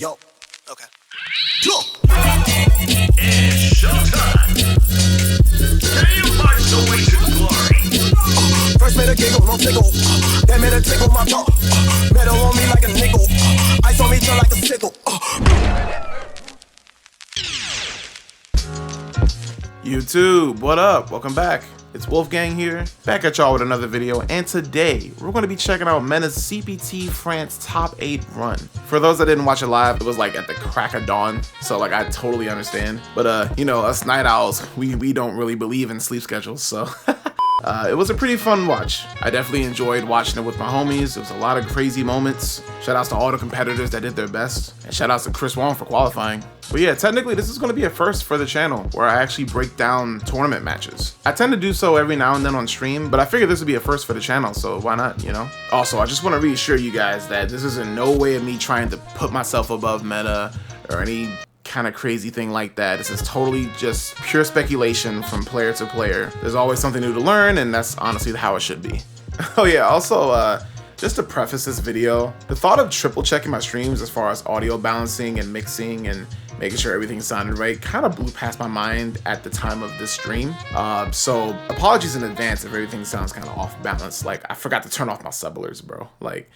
Yo. Okay. It's showtime! Can you march the way to glory? First made a giggle, no tickle. Then made a tickle my jaw. Metal on me like a nickel. Ice on me turn like a sickle. YouTube, what up? Welcome back. It's Wolfgang here, back at y'all with another video, and today we're going to be checking out MenaRD's CPT France top 8 run. For those that didn't watch it live, it was like at the crack of dawn, so like I totally understand. But you know, us night owls, we don't really believe in sleep schedules, so it was a pretty fun watch. I definitely enjoyed watching it with my homies. There was a lot of crazy moments. Shout outs to all the competitors that did their best, and shout outs to Chris Wong for qualifying. But yeah, technically this is going to be a first for the channel where I actually break down tournament matches. I tend to do so every now and then on stream, but I figured this would be a first for the channel, so why not, you know? Also, I just want to reassure you guys that this is in no way of me trying to put myself above meta or any kind of crazy thing like that. This is totally just pure speculation from player to player. There's always something new to learn, and that's honestly how it should be. Oh yeah, also, just to preface this video, the thought of triple checking my streams as far as audio balancing and mixing and making sure everything sounded right kind of blew past my mind at the time of this stream. So apologies in advance if everything sounds kind of off balance. Like, I forgot to turn off my sublers, bro. Like,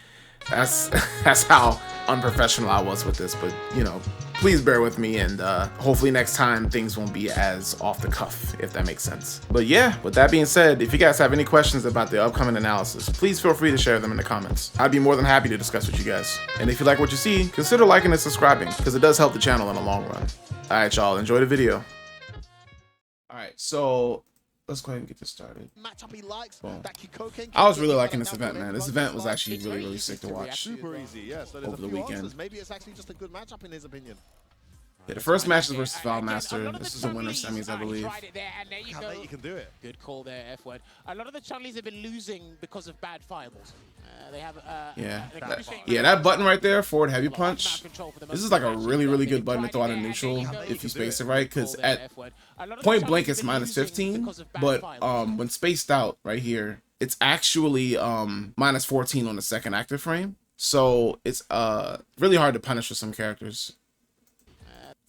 that's how unprofessional I was with this, but you know, please bear with me, and hopefully next time things won't be as off the cuff, if that makes sense. But yeah, with that being said, if you guys have any questions about the upcoming analysis, please feel free to share them in the comments. I'd be more than happy to discuss with you guys. And if you like what you see, consider liking and subscribing, because it does help the channel in the long run. Alright y'all, enjoy the video. Alright, so let's go ahead and get this started. I was really liking this event, man. This event was actually really sick to watch. Super easy, yes. Over the weekend. Maybe it's actually just a good matchup in his opinion. Yeah, the first match is versus Valmaster. This is a winner semis, I believe. You can do it. Good call there, F word. A lot of the Chun-Lis have been losing because of bad fireballs. They have yeah, that button right there, forward heavy punch. This is like a really good button to throw out in neutral if you space it right, because at point blank it's minus 15, but when spaced out right here, it's actually minus 14 on the second active frame. So it's really hard to punish for some characters,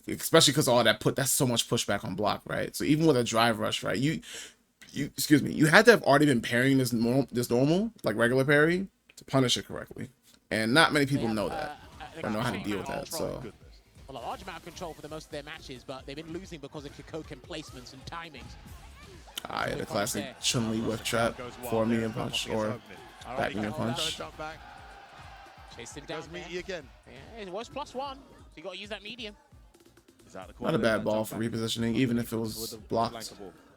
especially because all that that's so much pushback on block, right? So even with a drive rush, right, you excuse me, you had to have already been parrying this normal like regular parry to punish it correctly, and not many people know that or know how to deal with that. So well, a large amount of control for the most of their matches, but they've been losing because of Kikoken placements and timings. Yeah, the classic Chun-Li whiff trap, forward medium punch or back medium punch. Chased him down there. Again. Yeah, it was +1, so you got to use that medium. Not a bad ball for repositioning, even if it was blocked.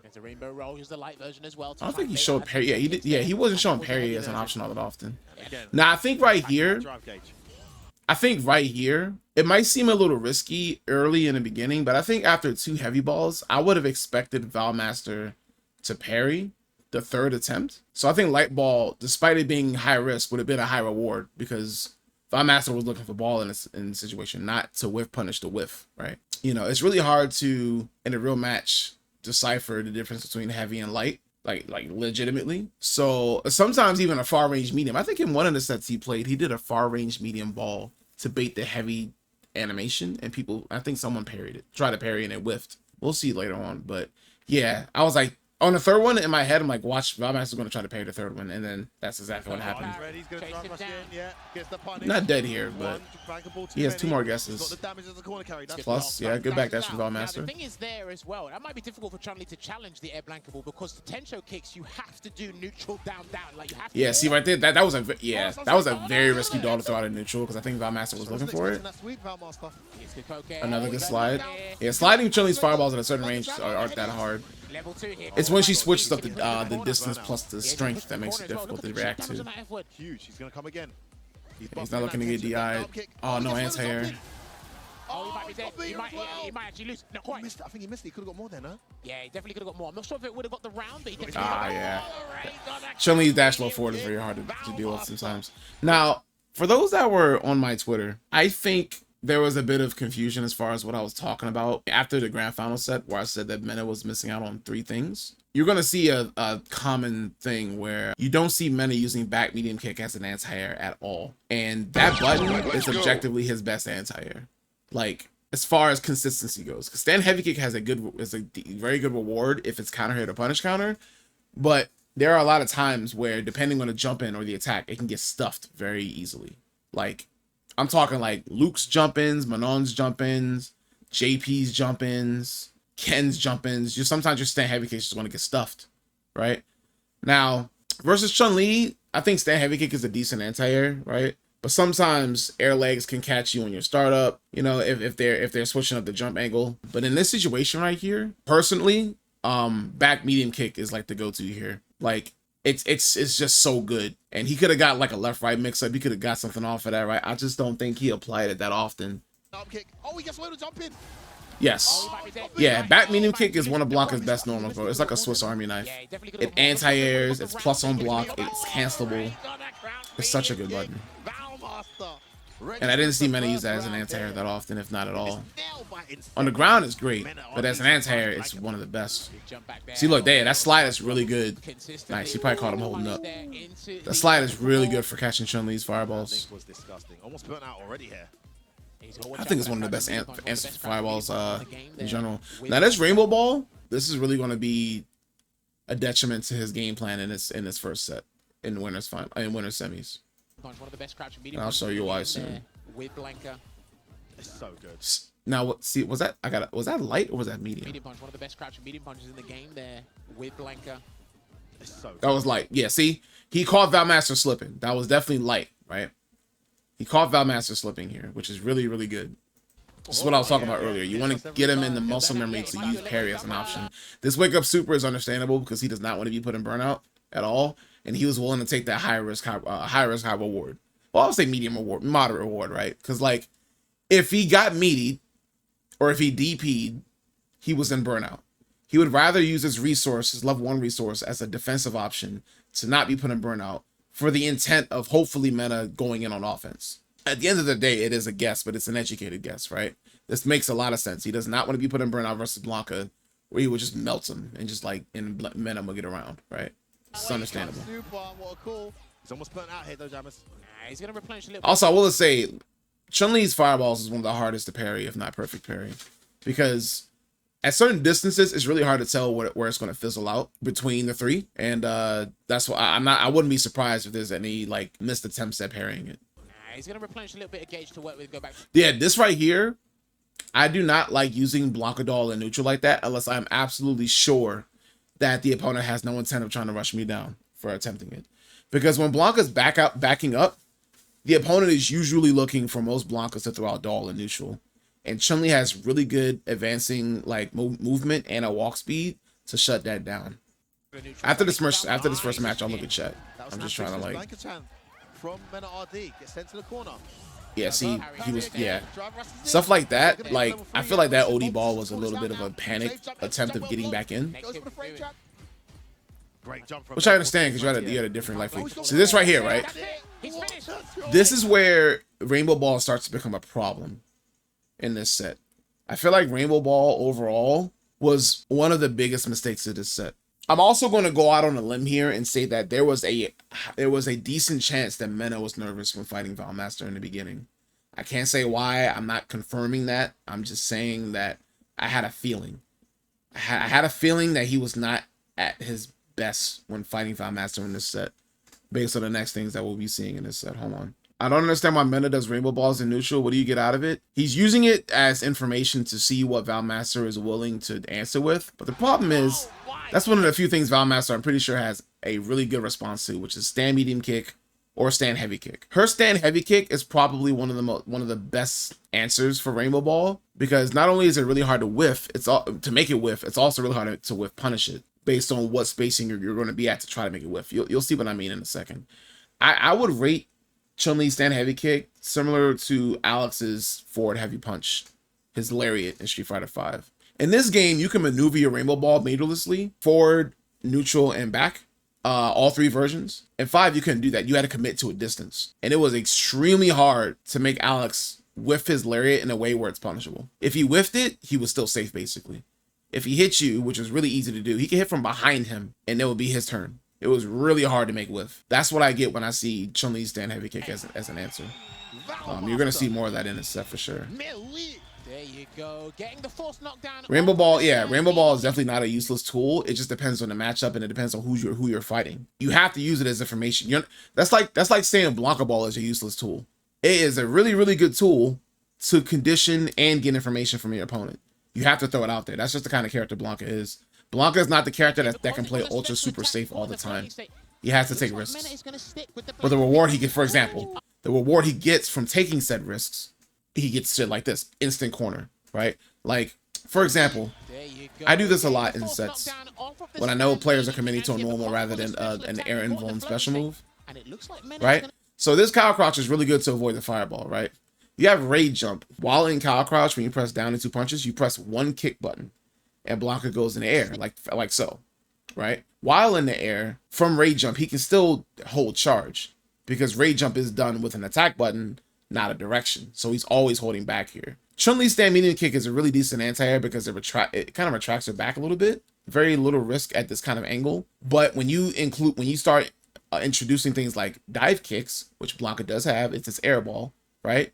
It's a rainbow roll. Use the light version as well. I don't think he showed parry. Yeah, he did. Yeah, he wasn't showing parry as an option all that often. Now I think right here, it might seem a little risky early in the beginning, but I think after 2 heavy balls, I would have expected Valmaster to parry the third attempt. So I think light ball, despite it being high risk, would have been a high reward because Valmaster was looking for ball in the situation, not to whiff punish the whiff, right? You know, it's really hard to, in a real match, decipher the difference between heavy and light, like legitimately. So sometimes even a far range medium. I think in one of the sets he played, he did a far range medium ball to bait the heavy animation, and I think someone parried it, tried to parry and it whiffed. We'll see later on, but yeah, I was like, on the third one in my head, I'm like, watch, Valmaster's going to try to parry the third one, and then that's exactly what happened. Not dead here, but he has 2 more guesses. Plus, yeah, good back dash from Valmaster. The thing is there as well, that might be difficult for Chun-Li to challenge the air blankable because the Tensho kicks, you have to do neutral down. Like, you have to see right there, that was a very risky dart to throw out in neutral because I think Valmaster was looking for it. Another good slide. Yeah, sliding Chun-Li's fireballs at a certain range aren't that hard. It's when she switches up the distance plus the strength that makes it difficult to react to. Huge. He's going to come again. He's not looking to get DI'd. Oh, no anti-air. Oh, he might be dead. He might actually lose. No, quite. I think he missed it. He could have got more then, huh? Yeah, he definitely could have got more. I'm not sure if it would have got the round, but he definitely got yeah. Chun-Li's dash low forward is very hard to deal with sometimes. Now, for those that were on my Twitter, I think there was a bit of confusion as far as what I was talking about after the grand final set, where I said that Mena was missing out on 3 things. You're going to see a common thing where you don't see Mena using back medium kick as an anti-air at all. And that button is objectively his best anti-air. Like, as far as consistency goes. Because stand heavy kick has a very good reward if it's counter hit or punish counter. But there are a lot of times where, depending on the jump in or the attack, it can get stuffed very easily. Like, I'm talking like Luke's jump-ins, Manon's jump-ins, JP's jump-ins, Ken's jump-ins. Sometimes your stand heavy kick is just going to get stuffed, right? Now, versus Chun-Li, I think stand heavy kick is a decent anti-air, right? But sometimes air legs can catch you on your startup, you know, if they're switching up the jump angle. But in this situation right here, personally, back medium kick is like the go-to here. Like, it's just so good. And he could have got like a left-right mix-up. He could have got something off of that, right? I just don't think he applied it that often. Kick. Oh, he gets away with jump in. Yes. Yeah, back medium kick is one of Blanca's best normal throws. It's like a Swiss Army knife. It anti-airs, it's plus on block, it's cancelable. It's such a good button. And I didn't see Mena use that as an anti-air that often, if not at all. On the ground, it's great, but as an anti-air, it's one of the best. See, look, there, that slide is really good. Nice, he probably caught him holding up. That slide is really good for catching Chun-Li's fireballs. Almost burnt out already here. I think it's one of the best answers for fireballs in general. Now, this Rainbow Ball, this is really going to be a detriment to his game plan in this first set in winners semis. And I'll show you why soon. With Blanca. It's so good. Now, what? See, was that light or was that medium? Medium punch, one of the best crouching medium punches in the game there with Blanca. It's so good. That was light. Yeah, see, he caught Valmaster slipping. That was definitely light, right? He caught Valmaster slipping here, which is really, really good. This is what I was talking about earlier. You want to get him in the muscle memory to use parry as an option. This wake up super is understandable because he does not want to be put in burnout at all, and he was willing to take that high risk, high reward. Well, I would say medium reward, moderate reward, right? Because like, if he got meaty, or if he DP'd, he was in burnout. He would rather use his resource, his level 1 resource, as a defensive option to not be put in burnout, for the intent of hopefully Mena going in on offense. At the end of the day, it is a guess, but it's an educated guess, right? This makes a lot of sense. He does not want to be put in burnout versus Blanca, where he would just melt him and just like, and Mena will get around, right? It's understandable. Super, what a call. He's almost burnt out here though, Jammers. He's gonna replenish a little. Also, I will say, Chun-Li's fireballs is one of the hardest to parry, if not perfect parry, because at certain distances, it's really hard to tell where it's going to fizzle out between the 3, and that's why I wouldn't be surprised if there's any like missed attempts at parrying it. He's gonna replenish a little bit of gauge to work with. Go back. Yeah, this right here, I do not like using Blanca Doll in neutral like that unless I'm absolutely sure that the opponent has no intent of trying to rush me down for attempting it, because when Blanca's backing up, the opponent is usually looking for most Blancas to throw out Doll in neutral. And Chun-Li has really good advancing like movement and a walk speed to shut that down. After this first match, I'll look at chat. I'm just trying to like. From MenaRD gets sent to the corner. Yeah, see, he was stuff like that. Like I feel like that OD ball was a little bit of a panic attempt of getting back in, which I understand because you had a different life lead. So this right here, right? This is where Rainbow Ball starts to become a problem in this set. I feel like Rainbow Ball overall was one of the biggest mistakes of this set. I'm also going to go out on a limb here and say that there was a decent chance that Mena was nervous when fighting Valmaster in the beginning. I can't say why. I'm not confirming that. I'm just saying that I had a feeling. I had a feeling that he was not at his best when fighting Valmaster in this set, based on the next things that we'll be seeing in this set. Hold on. I don't understand why Mena does Rainbow Balls in neutral. What do you get out of it? He's using it as information to see what Valmaster is willing to answer with. But the problem is, that's one of the few things Valmaster, I'm pretty sure, has a really good response to, which is stand medium kick or stand heavy kick. Her stand heavy kick is probably one of the best answers for Rainbow Ball, because not only is it really hard to whiff, to make it whiff, it's also really hard to whiff punish it based on what spacing you're going to be at to try to make it whiff. You'll see what I mean in a second. I would rate Chun-Li's stand heavy kick similar to Alex's forward heavy punch, his lariat in Street Fighter V. In this game, you can maneuver your Rainbow Ball majorlessly, forward, neutral, and back, all 3 versions. In 5, you couldn't do that. You had to commit to a distance. And it was extremely hard to make Alex whiff his lariat in a way where it's punishable. If he whiffed it, he was still safe basically. If he hit you, which is really easy to do, he could hit from behind him and it would be his turn. It was really hard to make whiff. That's what I get when I see Chun-Li stand heavy kick as an answer. You're gonna see more of that in this set for sure. There you go. Getting the force knockdown. Rainbow Ball, yeah, Rainbow Ball is definitely not a useless tool. It just depends on the matchup and it depends on who you're fighting. You have to use it as information. That's like saying Blanca Ball is a useless tool. It is a really, really good tool to condition and get information from your opponent. You have to throw it out there. That's just the kind of character Blanca is. Blanca is not the character that can play ultra super safe all the time. He has to take risks. But the reward he gets, for example, the reward he gets from taking said risks, he gets shit like this, instant corner, right? Like, for example, I do this a lot in sets when I know players are committing to a normal rather than an air invuln special move, right? So this cow crouch is really good to avoid the fireball, right? You have raid jump. While in cow crouch, when you press down into punches, you press one kick button and Blanca goes in the air, like so, right? While in the air, from raid jump, he can still hold charge because raid jump is done with an attack button, not a direction. So he's always holding back here. Chun-Li stand medium kick is a really decent anti-air because it kind of retracts her back a little bit. Very little risk at this kind of angle. But when you start introducing things like dive kicks, which Blanca does have, it's this air ball, right?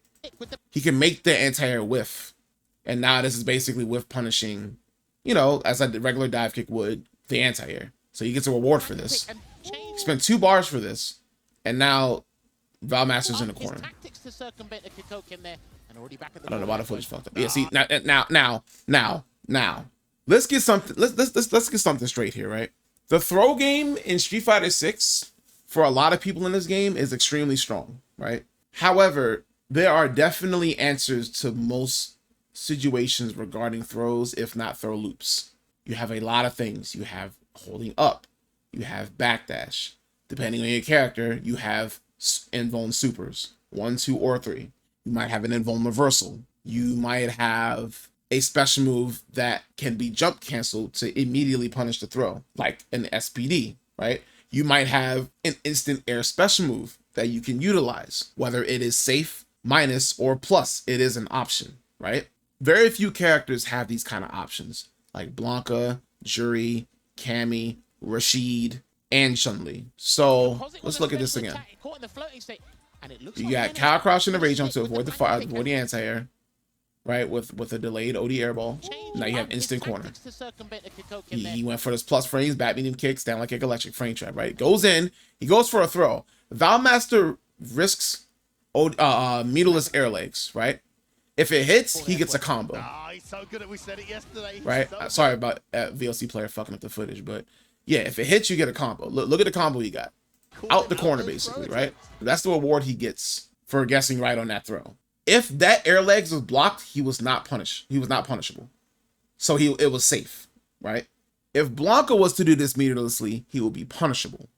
He can make the anti-air whiff. And now this is basically whiff punishing, you know, as a regular dive kick would, the anti-air. So he gets a reward for this. He spent 2 bars for this. And now Valmaster's in the corner. I don't know why the footage fucked up. Yeah, see, now. Let's get something straight here, right? The throw game in Street Fighter 6 for a lot of people in this game is extremely strong, right? However, there are definitely answers to most situations regarding throws, if not throw loops. You have a lot of things. You have holding up. You have backdash. Depending on your character, you have invuln supers, 1, 2, or 3. You might have an invuln reversal. You might have a special move that can be jump canceled to immediately punish the throw, like an SPD, right? You might have an instant air special move that you can utilize, whether it is safe, minus, or plus, it is an option, right? Very few characters have these kind of options, like Blanca, Juri, Cammy, Rashid, and Chun-Li. So let's look at this again. You got cow crouch and the rage jump to avoid the anti-air, right? With a delayed OD airball. Now you have instant corner. He went for this plus frames, bat medium kicks, down like kick, electric frame trap, right? Goes in, he goes for a throw. Valmaster risks meterless air legs, right? If it hits, he gets a combo. Right? Sorry about VLC player fucking up the footage, but yeah, if it hits, you get a combo. Look at the combo he got. Out the corner, basically, right? That's the reward he gets for guessing right on that throw. If that air legs was blocked, he was not punished. He was not punishable. So it was safe, right? If Blanca was to do this meterlessly, he would be punishable.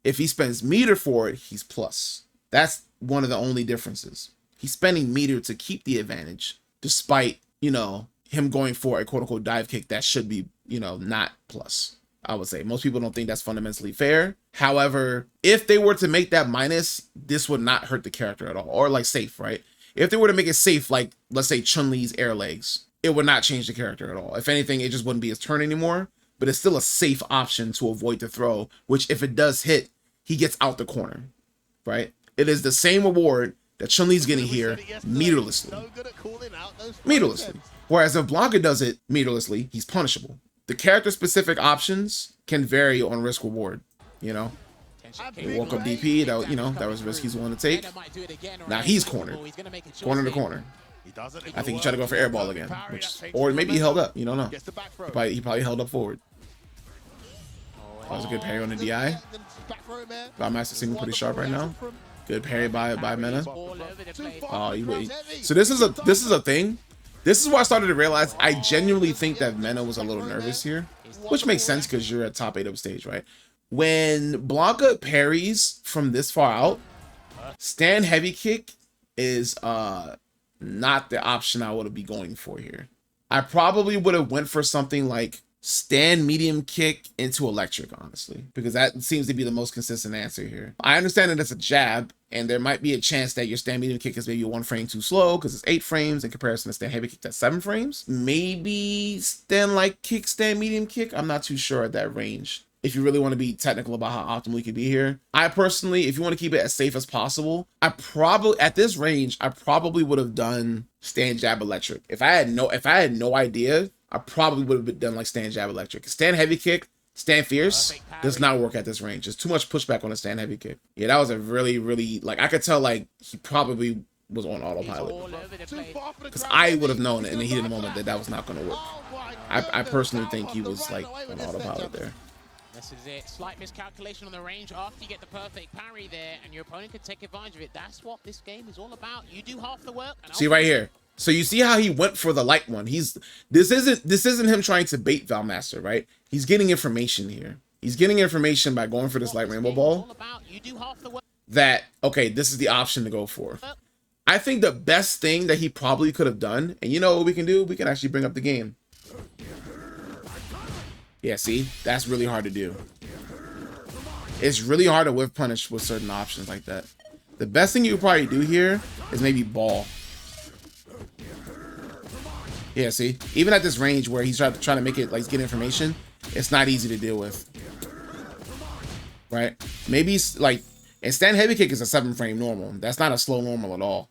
If he spends meter for it, he's plus. That's one of the only differences. He's spending meter to keep the advantage, despite, you know, him going for a quote-unquote dive kick that should be, you know, not plus. I would say most people don't think that's fundamentally fair. However, if they were to make that minus, this would not hurt the character at all, or like safe, right? If they were to make it safe, like let's say Chun-Li's air legs, it would not change the character at all. If anything, it just wouldn't be his turn anymore, but it's still a safe option to avoid the throw, which if it does hit, he gets out the corner, right? It is the same reward that Chun-Li's getting here meterlessly. Whereas if Blanca does it meterlessly, he's punishable. The character-specific options can vary on risk-reward, you know? He woke up DP, that, you know, that was risk he's willing to take. Now he's cornered. Corner to corner. I think he tried to go for airball again, or maybe he held up, you don't know. He probably held up forward. That was a good parry on the DI. Valmaster seeming pretty sharp right now. Good parry by Mena. So this is a thing. This is why I started to realize I genuinely think that Mena was a little nervous here, which makes sense because you're at top 8 up stage, right? When Blanca parries from this far out, stand heavy kick is not the option I would be going for here. I probably would have went for something like stand medium kick into electric, honestly, because that seems to be the most consistent answer here. I understand that it's a jab, and there might be a chance that your stand medium kick is maybe 1 frame too slow because it's 8 frames in comparison to stand heavy kick that's 7 frames. Maybe stand light kick, stand medium kick. I'm not too sure at that range. If you really want to be technical about how optimal you could be here. I personally, if you want to keep it as safe as possible, at this range, I probably would have done stand jab electric. If I had no idea, I probably would have done like stand jab electric. Stand heavy kick, stand fierce does not work at this range. There's too much pushback on a stand heavy kick. Yeah, that was a really, really, like, I could tell like he probably was on autopilot. Because I would have known it in the heat of the moment that was not going to work. I personally think he was like on autopilot there. This is it. Slight miscalculation on the range after you get the perfect parry there, and your opponent could take advantage of it. That's what this game is all about. You do half the work. And see right here. So you see how he went for the light one. This isn't him trying to bait Valmaster, right? He's getting information here. He's getting information by going for this light rainbow ball. That, okay, this is the option to go for. I think the best thing that he probably could have done, and you know what we can do? We can actually bring up the game. Yeah, see? That's really hard to do. It's really hard to whiff punish with certain options like that. The best thing you could probably do here is maybe ball. Yeah, see? Even at this range where he's trying to make it, like, get information, it's not easy to deal with. Right? Maybe, like, and stand heavy kick is a 7 frame normal. That's not a slow normal at all.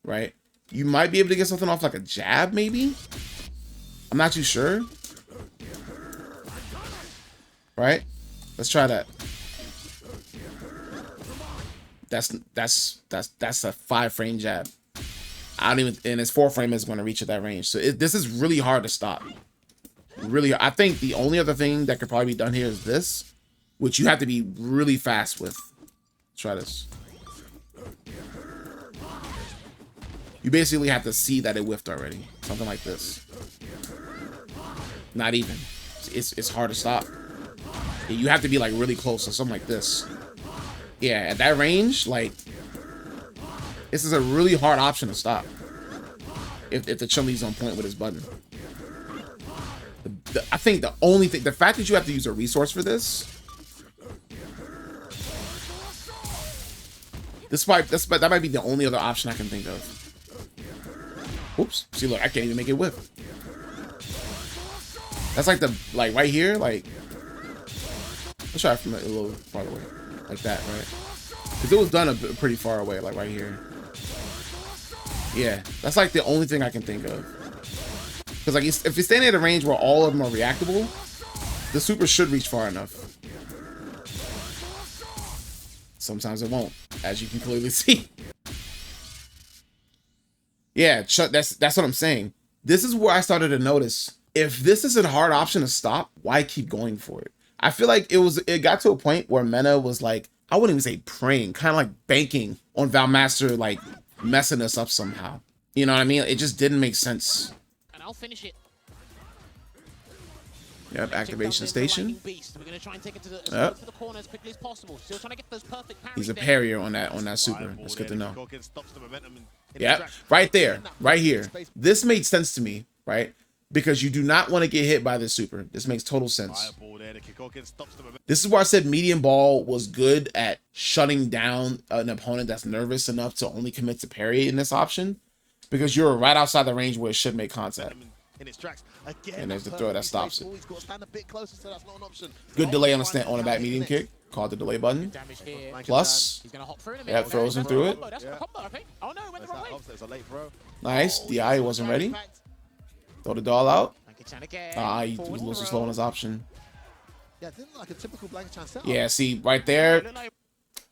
Right? You might be able to get something off like a jab, maybe? I'm not too sure. Right? Let's try that. That's a 5 frame jab. I don't even, and his 4 frame is going to reach at that range. So this is really hard to stop. Really, I think the only other thing that could probably be done here is this, which you have to be really fast with. Let's try this. You basically have to see that it whiffed already. Something like this. Not even. It's hard to stop. You have to be like really close to something like this. Yeah, at that range, like, this is a really hard option to stop. If the Chun-Li's on point with his button. I think the only thing, the fact that you have to use a resource for this. That might be the only other option I can think of. Oops. See, look, I can't even make it whiff. That's like like right here, like. Let's try it from a little farther away. Like that, right? Because it was done pretty far away, like right here. Yeah, that's like the only thing I can think of. Because like if you're standing at a range where all of them are reactable, the super should reach far enough. Sometimes it won't, as you can clearly see. Yeah, that's what I'm saying. This is where I started to notice, if this is a hard option to stop, why keep going for it? I feel like it got to a point where Mena was like, I wouldn't even say praying, kind of like banking on Valmaster like messing us up somehow. You know what I mean? It just didn't make sense. And I'll finish it. Yep, activation station. Yep. He's a parrier on that super. That's good to know. Yeah, right there, right here. This made sense to me, right? Because you do not want to get hit by this super. This makes total sense. This is why I said medium ball was good at shutting down an opponent that's nervous enough to only commit to parry in this option. Because you're right outside the range where it should make contact. And there's the throw that stops it. Good delay on the back medium kick. Called the delay button. Plus, yeah, throws him through it. Nice. DI wasn't ready. Throw the doll out. He was a little slow on his option. Yeah, see, right there,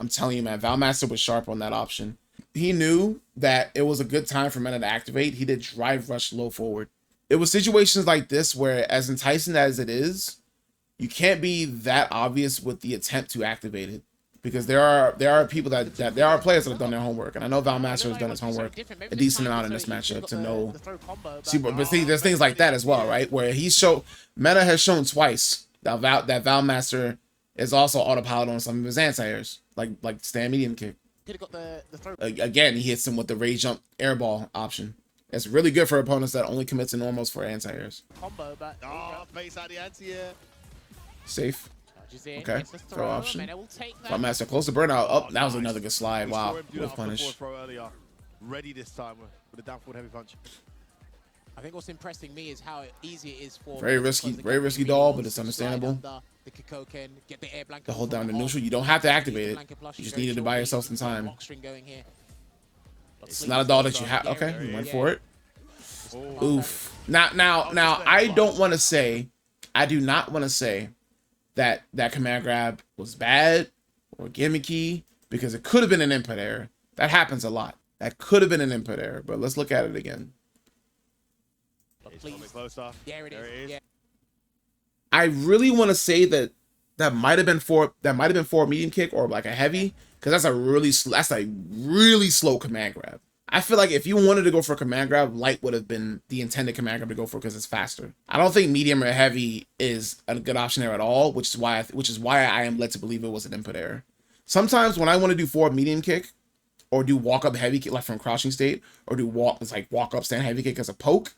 I'm telling you, man, Valmaster was sharp on that option. He knew that it was a good time for Mena to activate. He did drive rush low forward. It was situations like this where, as enticing as it is, you can't be that obvious with the attempt to activate it. Because there are people there are players that have done their homework, and I know Valmaster has done his homework a decent amount in this matchup to know. See, but see, there's things like that as well, right? Where Mena has shown twice that Valmaster is also autopilot on some of his anti-airs, like stand medium kick. Again, he hits him with the rage jump airball option, It's really good for opponents that only commit to normals for anti-airs. Combo, but Oh, face out the anti-air. Safe. Okay. Throw option. Valmaster Valmaster close to burnout. Oh, that was nice. another good slide. We Wow. saw him do that With off the punish. forward throw earlier. Ready this time with a down forward heavy punch. I think what's impressing me is how easy it is for Very risky, very risky doll, but it's understandable. The Kikoken, get the air blanket To hold from down the off. neutral, you don't have to activate it. Blanket plus, You just very needed to buy shortly. yourself some time. Lock string going here. It's not a doll that you have. Okay, you went for it. Oh. Oof. Now, I don't want to say, I do not want to say that that command grab was bad or gimmicky, because it could have been an input error. That happens a lot. That could have been an input error, but let's look at it again. But He's please. coming closer. There it There it is. is. Yeah. I really want to say that that might have been for a medium kick or like a heavy, because that's a really slow command grab. I feel like if you wanted to go for a command grab, light would have been the intended command grab to go for because it's faster. I don't think medium or heavy is a good option there at all, which is why I am led to believe it was an input error. Sometimes when I want to do forward medium kick or do walk up heavy kick like from crouching state, or do walk up stand heavy kick as a poke,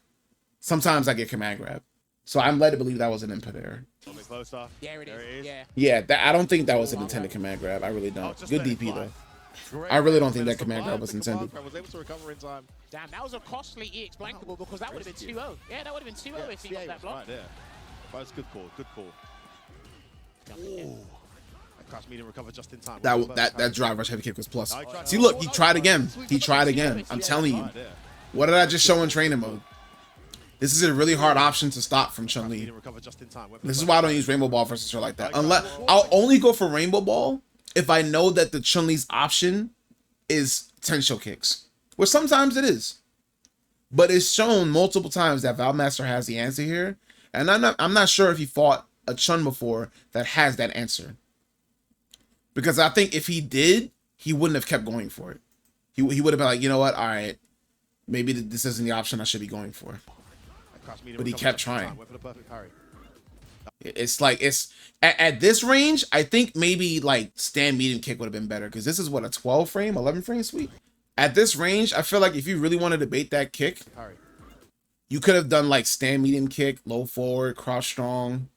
sometimes I get command grab. So I'm led to believe that was an input error. Coming closer. There it is. Yeah. Yeah, I don't think that was an intended command grab. I really don't. Just Good let it DP fly. though. Great. I really don't think that Survived. command grab was The intended. command grab was able to recover in time. Damn, that was a costly EX blankable because that would have been 2-0. Yeah, that would have been 2-0 if he got that block. Right there. That was good call. Good call. Ooh. That crash medium recovered just in time. That drive rush heavy kick was plus. No, he tried See, to- look, he tried again. He tried again. I'm telling you. Right there. What did I just show in training mode? This is a really hard option to stop from Chun-Li. Medium recovered just in time. Went for This the is back. why I don't use Rainbow Ball versus her like that. Unless I'll only go for Rainbow Ball if I know that the Chun-Li's option is potential kicks, which sometimes it is. But it's shown multiple times that Valmaster has the answer here, and I'm not sure if he fought a Chun before that has that answer. Because I think if he did, he wouldn't have kept going for it. He would have been like, you know what, all right, maybe this isn't the option I should be going for. That crash medium But he recovered kept just in time. trying. Went for the perfect parry. It's like at this range, I think maybe like stand medium kick would have been better, because this is what, a 12 frame, 11 frame sweep. At this range, I feel like if you really wanted to bait that kick, Parry. you could have done like stand medium kick, low forward, crouch strong,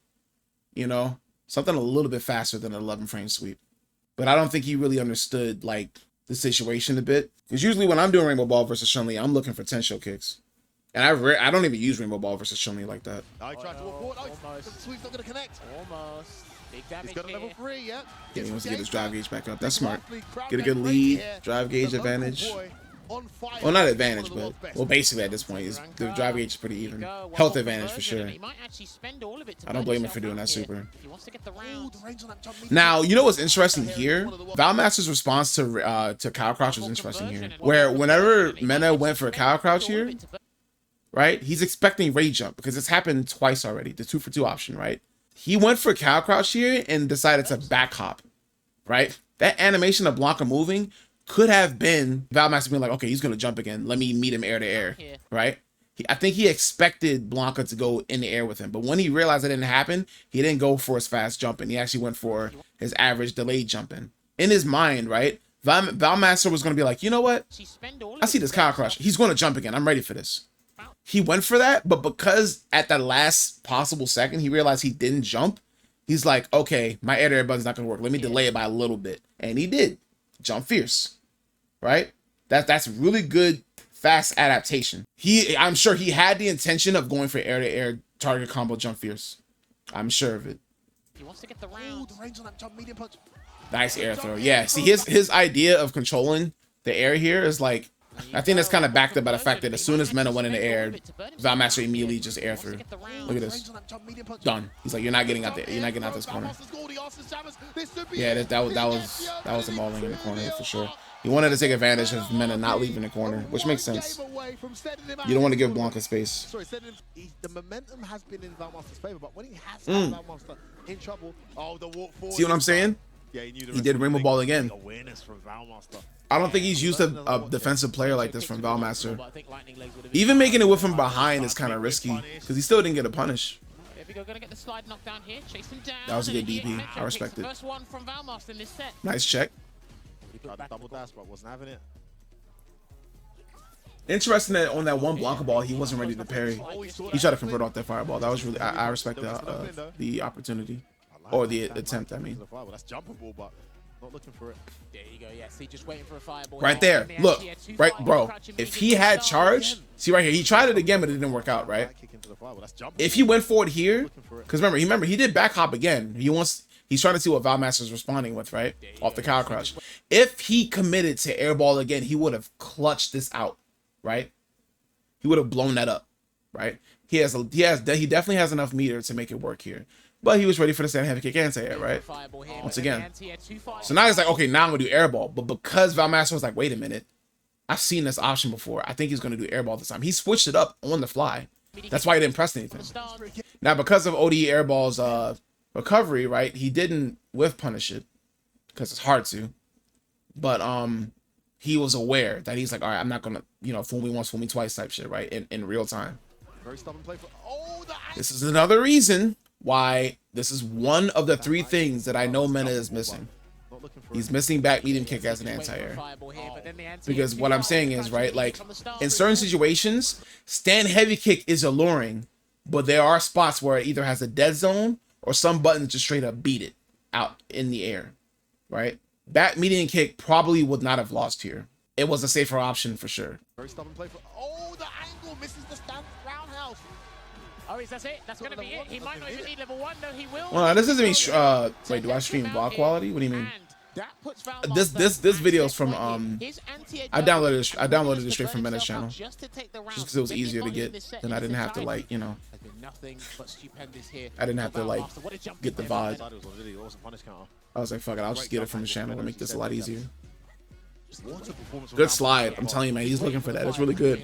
you know, something a little bit faster than an 11 frame sweep. But I don't think he really understood like the situation a bit, because usually when I'm doing Rainbow Ball versus Chun-Li, I'm looking for tension kicks, and I don't even use Rainbow Ball versus Chun-Li like that. Now he tried to walk forward. Oh, almost. the sweep's not going to connect. Almost. Big damage He's got a level here. 3, yeah. Yeah, he wants to get his drive gauge back up. That's smart. Roughly crowd Get a good that break lead, here. drive gauge The local advantage. boy on fire. Well, not He's advantage, one of the but world's best. well, basically at this point, the drive gauge is pretty even. Health advantage for sure. I don't blame him for doing that super. He wants to get the Ooh, round. the range on that jump meter. Now, you know what's interesting here? Valmaster's response to cow crouch was interesting here. Where whenever Mena went for a cow crouch here, right, he's expecting rage jump, because it's happened twice already, the 2-for-2 option, right? He went for cow crouch here and decided to back hop, right? That animation of Blanca moving could have been Valmaster being like, okay, he's going to jump again. Let me meet him air to air, right? I think he expected Blanca to go in the air with him. But when he realized it didn't happen, he didn't go for his fast jumping. He actually went for his average delayed jumping. In his mind, right? Valmaster was going to be like, you know what? I see this cow crush. He's going to jump again. I'm ready for this. He went for that, but because at the last possible second, he realized he didn't jump, he's like, okay, my air to air button's not going to work. Let me delay it by a little bit. And he did. Jump fierce. Right? That's really good fast adaptation. I'm sure he had the intention of going for air to air target combo jump fierce. I'm sure of it. He wants to get the Ooh, round. the range on that jump medium punch. Nice air throw. Yeah, see his idea of controlling the air here is like, I think that's kind of backed up by the fact that as soon as Mena went in the air, Valmaster immediately just air through. Look at this. Done. He's like, you're not getting out there. You're not getting out this corner. Yeah, that was a mauling in the corner for sure. He wanted to take advantage of Mena not leaving the corner, which makes sense. You don't want to give Blanca space. Sorry, the momentum has been in Valmaster's favor, but when he has had Valmaster in trouble, the walk forward. See what I'm saying? Yeah, he knew the He did Rainbow Ball again. Awareness from Valmaster. I don't think he's used a defensive player like this from Valmaster. Even making it with him behind is kind of risky, because he still didn't get a punish. Gonna get the slide knocked down here, chase him down. That was a good DP. I respect it. First one from Valmaster in this set. Nice check. Tried to double dash, but wasn't having it. Interesting that on that one Blanca ball, he wasn't ready to parry. He tried to convert off that fireball. That was really, I respect the opportunity. Or the attempt, I mean. That's jumpable, but not looking for it. There you go. Yeah, see, just waiting for a fireball. Right there. Look, right, bro. If he had charge, see right here, he tried it again, but it didn't work out, right? If he went forward here, because remember, he did back hop again. He's trying to see what Valmaster's responding with, right? Off the cow crush. If he committed to airball again, he would have clutched this out, right? He would have blown that up, right? He definitely has enough meter to make it work here. But he was ready for the stand heavy kick anti-air, right? Once again. So now he's like, okay, now I'm going to do airball. But because Valmaster was like, wait a minute, I've seen this option before. I think he's going to do airball this time. He switched it up on the fly. That's why he didn't press anything. Now, because of ODE airball's recovery, right, he didn't whiff punish it because it's hard to. But he was aware that he's like, all right, I'm not going to, you know, fool me once, fool me twice type shit, right, in real time. Very stubborn play for. This is another reason why this is one of the 3 things that I know Mena is missing. He's missing back medium kick as an anti-air. Because what I'm saying is, right, like, in certain situations, stand heavy kick is alluring, but there are spots where it either has a dead zone or some buttons just straight up beat it out in the air, right? Back medium kick probably would not have lost here. It was a safer option for sure. Very stubborn play for. Oh, the angle misses the stand roundhouse. Oh, is that it? That's going to be it. He might not even need level 1, though he will. Well, this doesn't mean, wait, do I stream VOD quality? What do you mean? This video is from, I downloaded it straight from Mena's channel. Just because it was easier to get, then I didn't have to, like, you know, I didn't have to, like, get the VOD. I was like, fuck it, I'll just get it from the channel to make this a lot easier. Good slide. I'm telling you, man, he's looking for that. It's really good.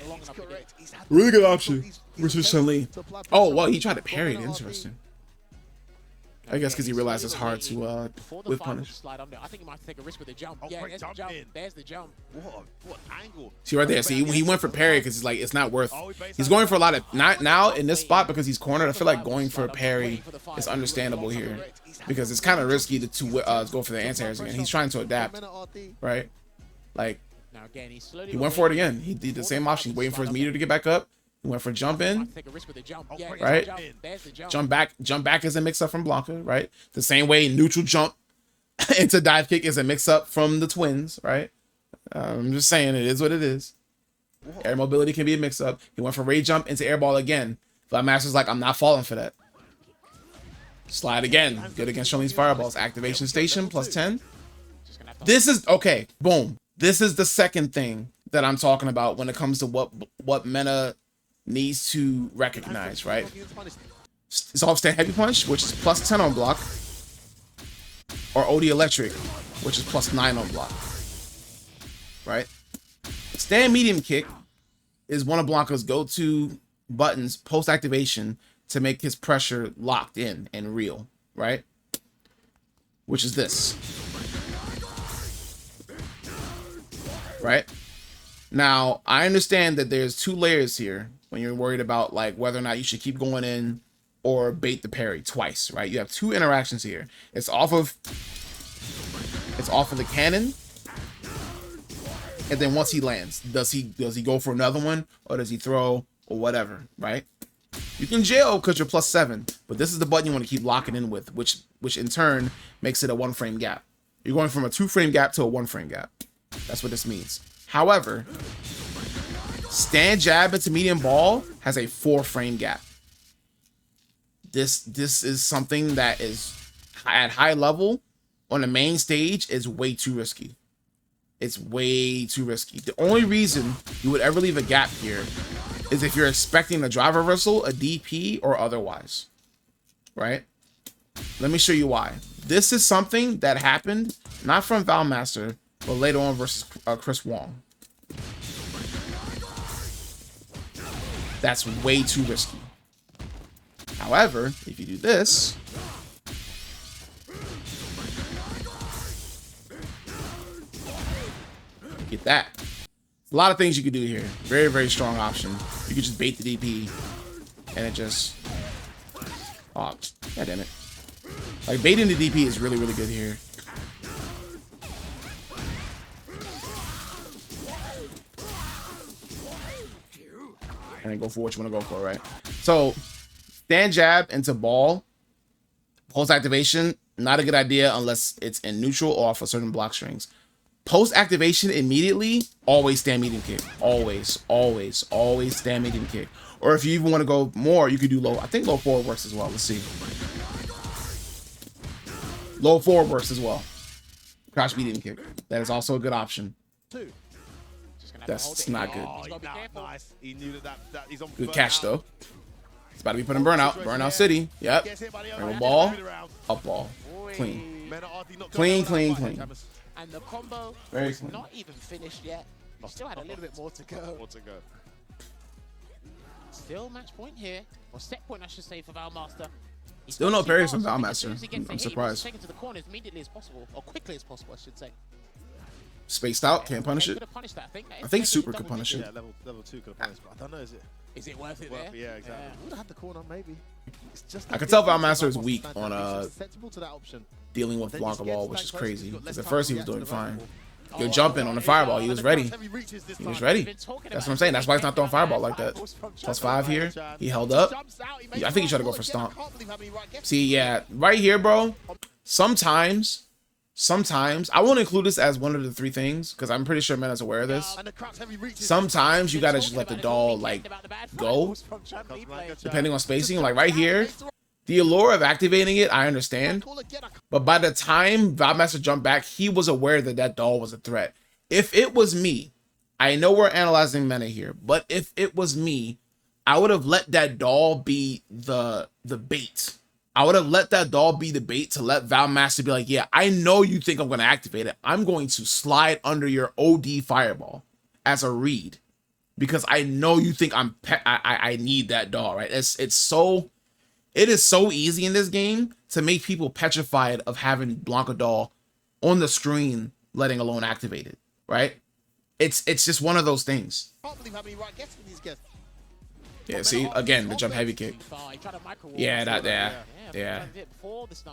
Really good option versus Chun Li. Oh, well, he tried to parry it. Interesting. I guess because he realized it's hard to whip punish. I think he might take a risk with the jump. Yeah, there's the jump. There's the jump. What angle? See right there. See, he went for parry because he's like, it's not worth. He's going for a lot of, not now in this spot because he's cornered. I feel like going for a parry is understandable here because it's kind of risky to go for the anti-airs again. He's trying to adapt, right? Like, he went for it again. He did the same option. He's waiting for his meter to get back up. He went for jump in, right? Jump back is a mix-up from Blanca, right? The same way neutral jump into dive kick is a mix-up from the twins, right? I'm just saying it is what it is. Air mobility can be a mix-up. He went for ray jump into air ball again. Valmaster's like, I'm not falling for that. Slide again. Good against Chun Li's fireballs. Activation station plus 10. This is, okay, boom. This is the second thing that I'm talking about when it comes to what Mena needs to recognize, right? It's off stand heavy punch, which is plus 10 on block, or OD electric, which is plus 9 on block, right? Stand medium kick is one of Blanca's go-to buttons post activation to make his pressure locked in and real, right? Which is this. Right? Now, I understand that there's 2 layers here when you're worried about like whether or not you should keep going in or bait the parry twice, right? You have 2 interactions here. It's off of the cannon, and then once he lands, does he go for another one or does he throw or whatever, right? You can jail because you're plus 7, but this is the button you want to keep locking in with, which in turn makes it a 1-frame gap. You're going from a 2-frame gap to a 1-frame gap. That's what this means. However, stand jab into medium ball has a 4-frame gap. This is something that is at high level on the main stage is way too risky. It's way too risky. The only reason you would ever leave a gap here is if you're expecting a drive reversal, a DP, or otherwise, right? Let me show you why. This is something that happened not from Valmaster, but later on versus Chris Wong. That's way too risky. However, if you do this, get that. A lot of things you could do here. Very, very strong option. You could just bait the DP, and it just... Oh, god damn it. Like, baiting the DP is really, really good here. and then go for what you want to go for, right? So stand jab into ball, post activation, not a good idea unless it's in neutral or off of certain block strings. Post activation immediately, always stand medium kick. Always stand medium kick. Or if you even want to go more, you could do low. I think low forward works as well. Let's see. Low forward works as well. Crouch medium kick. That is also a good option. That's not good. Nice. He knew that he's on Good catch though. It's about to be put in burnout. Burnout City. Yep. Right, ball. Up ball. Clean. Clean. And the combo Very is clean. not even finished yet. Still had a little bit more to go. Still match point here, or set point I should say for Valmaster. Still no parries from As Valmaster. soon as he gets the I'm hit, he wants to surprised. take it to the corner as immediately as possible, or quickly as possible, I should say. Spaced out. Can't punish They it. could have punished that. I think Super could punish it. Yeah, level 2 could have punished, but I don't know, Is it worth it worth there? it? Yeah, exactly. Would have had the corner, maybe. It's just I can tell Valmaster is weak on susceptible to that option. dealing with Blanca ball, which is crazy. Because at first he was doing fine. Oh, You're jumping on the fireball. He was ready. He was ready. That's what I'm saying. That's why he's not throwing fireball like that. +5 here. He held up. I think he tried to go for stomp. See, yeah, right here, bro. Sometimes, I won't include this as one of the 3 things because I'm pretty sure Mena's aware of this. Sometimes you gotta just let the doll like go, depending on spacing. Like right here, the allure of activating it, I understand. But by the time Valmaster jumped back, he was aware that that doll was a threat. If it was me, I know we're analyzing Mena here, but if it was me, I would have let that doll be the bait. I would have let that doll be the bait to let Valmaster be like, yeah, I know you think I'm going to activate it. I'm going to slide under your OD fireball as a read because I know you think I need that doll, right? It is so easy in this game to make people petrified of having Blanca doll on the screen, letting alone activate it, right? It's just one of those things. Yeah, see, again, the jump heavy kick. Yeah.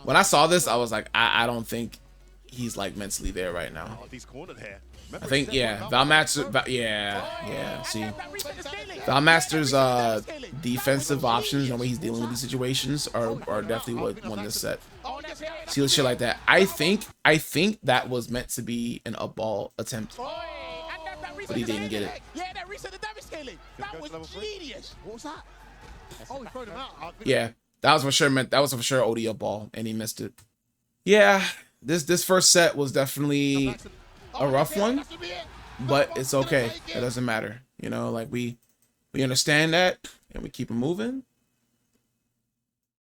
When I saw this, I was like, I don't think he's like mentally there right now. I think, yeah, Valmaster, yeah, see. Valmaster's defensive options and the way he's dealing with these situations are definitely what won this set. See, shit like that. I think that was meant to be an up ball attempt, but he didn't get it. Yeah, that reset the damage scaling. That was genius. What was that? Oh, he threw him out. Yeah, that was for sure OD up ball, and he missed it. Yeah, this first set was definitely a rough one, but it's okay. It doesn't matter. You know, like we understand that and we keep it moving.